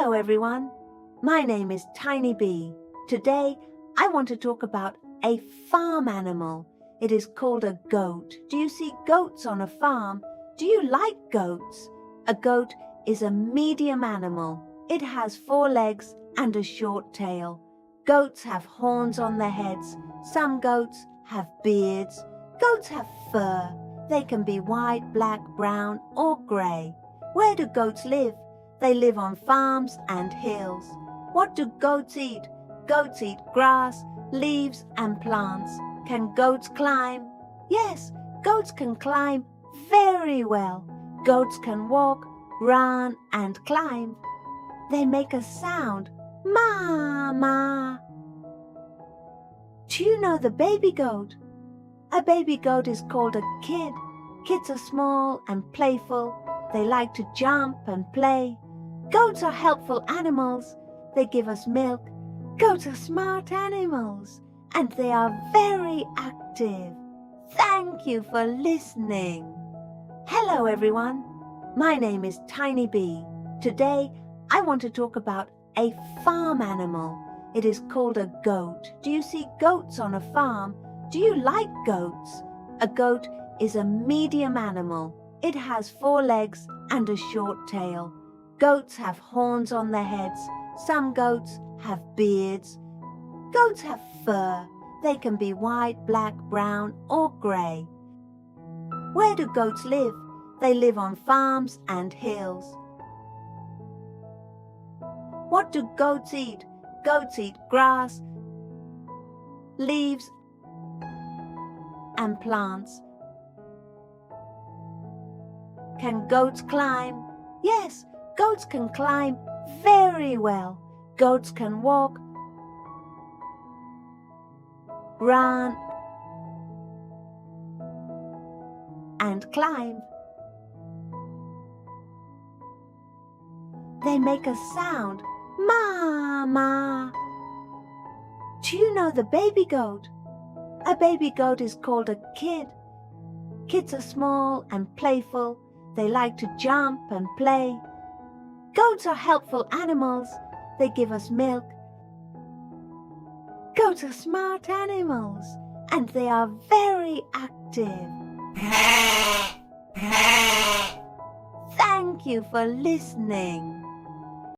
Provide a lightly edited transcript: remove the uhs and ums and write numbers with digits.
Hello everyone, my name is Tiny Bee. Today I want to talk about a farm animal. It is called a goat. Do you see goats on a farm? Do you like goats? A goat is a medium animal. It has 4 legs and a short tail. Goats have horns on their heads. Some goats have beards. Goats have fur. They can be white, black, brown or grey. Where do goats live? They live on farms and hills. What do goats eat? Goats eat grass, leaves and plants. Can goats climb? Yes, goats can climb very well. Goats can walk, run and climb. They make a sound, ma, ma. Do you know the baby goat? A baby goat is called a kid. Kids are small and playful. They like to jump and play. Goats are helpful animals. They give us milk. Goats are smart animals and they are very active. Thank you for listening. Hello everyone, my name is Tiny Bee. Today I want to talk about a farm animal. It is called a goat. Do you see goats on a farm? Do you like goats? A goat is a medium animal. It has 4 legs and a short tail. Goats have horns on their heads. Some goats have beards. Goats have fur. They can be white, black, brown or grey. Where do goats live? They live on farms and hills. What do goats eat? Goats eat grass, leaves and plants. Can goats climb? Yes, goats can climb very well. Goats can walk, run and climb. They make a sound, ma, ma. Do you know the baby goat? A baby goat is called a kid. Kids are small and playful. They like to jump and play. Goats are helpful animals. They give us milk. Goats are smart animals and they are very active. Thank you for listening.